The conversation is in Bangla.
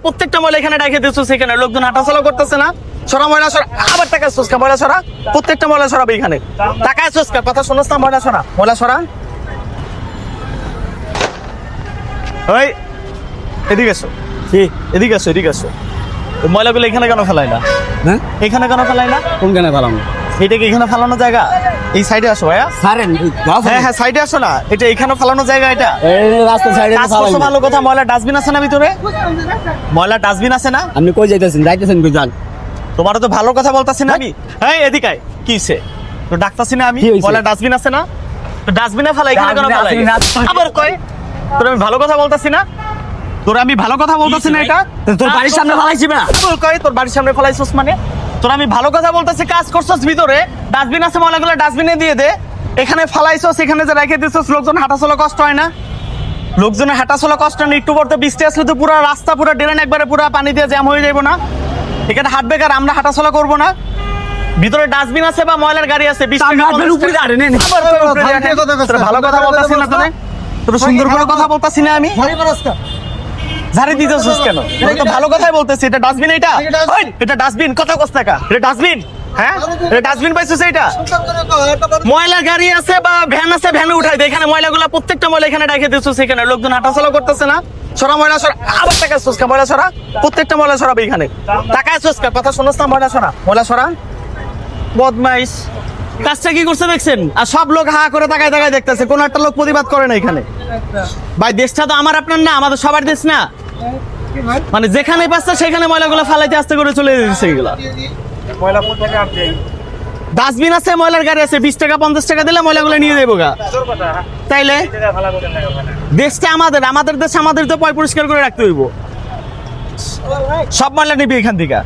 প্রত্যেকটা ময়লা এখানে রেখে দিচ্ছ, সেখানে লোকজন হাঁটাচলা করতেছে না। সরা ময়লা সরা, আবার টাকা সোসকা ময়লা সরা, প্রত্যেকটা ময়লা সরাবে এখানে। টাকায় সোসকা, কথা শোনাস না? ময়লা সরা, ময়লা সরা। ওই এদিকে এসো, এদিকে এসো, এদিকে এসো। ওই ময়লাগুলো এখানে কেন ফেলাই না? হ্যাঁ, এখানে কেন ফেলাই না? কোনখানে পেলাম? এটা কি এখানে ফেলানো জায়গা? এই সাইডে আসো ভাইয়া। সারেন হ্যাঁ হ্যাঁ, সাইডে আসো না, এটা এখানে ফেলানো জায়গা। এটা রাস্তা সাইডে কাজ করছো ভালো কথা। ময়লা ডাস্টবিন আছে না ভিতরে? ময়লা ডাস্টবিন আছে না? আপনি কই যাইতেছেন? যাইতেছেন কই? যান। তোমারও তো ভালো কথা বলতাছি না আমি। হ্যাঁ এদিকে আয়। কি হইছে? তো ডাকতাছি না আমি? কি হইছে? ময়লা ডাস্টবিন আছে না? তো ডাস্টবিনে ফেলা, এখানে কেন ফেলাই? আবার কই তোর আমি ভালো কথা বলতাছি না? তোর আমি ভালো কথা বলতাছি না? এটা তোর বাড়ির সামনে ফেলাইছি না? আবার কই তোর বাড়ির সামনে ফেলাইছস মানে? তোর আমি ভালো কথা বলতাছি, কাজ করছস ভিতরে, ডাস্টবিন আছে, ময়লাগুলো ডাস্টবিনে দিয়ে দে। এখানে ফেলাইছস, এখানে যে রেখে দিছস, লোকজন হাঁটাচলা কষ্ট হয় না? লোকজনের হাঁটাচলা কষ্ট না? একটু পর তো বৃষ্টি আসলে তো পুরো রাস্তা, পুরো ড্রেন একবারে পুরো পানি দিয়ে জ্যাম হয়ে যাবো না? এখানে হাঁটবে কার? আমরা হাঁটাচলা করবো না? ভিতরে ডাস্টবিন আছে বা ময়লার গাড়ি আছে? ভালো কথা বলতাছি না তোরে? তোর সুন্দর করে কথা বলতাছি না আমি? ঝাড়ি দিতেছিস কেন? তোর তো ভালো কথাই বলতেছি। এটা ডাস্টবিন, এটা ওই, এটা ডাস্টবিন। কত কষ্ট টাকা? এটা ডাস্টবিন। হ্যাঁ, এটা ডাস্টবিন পাইছিস? এটা ময়লার গাড়ি আছে বা ভ্যান আছে, ভ্যানে উঠাই দে। এখানে ময়লাগুলো, প্রত্যেকটা ময়লা এখানে রেখে দিচ্ছ, সেখানে লোকজন হাঁটাচলা করতেছে না। সরা ময়লা সরা, আবার টাকা সোসকা ময়লা সরা, প্রত্যেকটা ময়লা সরাবে এখানে। টাকায় সোসকা, কথা শোনাস না? ময়লা সরা, ময়লা সরা। বদমাইশ কাজটা কি করছে দেখছেন? আর সব লোক হা করে তাকায় তাকায় দেখতেছে, কোন একটা লোক প্রতিবাদ করে না এখানে। ভাই দেশটা তো আমার আপনার না, আমাদের সবার দেশ না। মানে যেখানে পাচ্ছে সেখানে ময়লাগুলো ফালাইতে আস্তে করে চলে যাচ্ছে। এগুলো ডাস্টবিন আছে, ময়লার গাড়ি আছে, 20 টাকা 50 টাকা দিলে ময়লাগুলো নিয়ে যাবো গা। তাইলে দেশটা আমাদের, আমাদের দেশ আমাদের তো পয় পরিষ্কার করে রাখতে হইব। সব ময়লা নিবি এখান থেকে।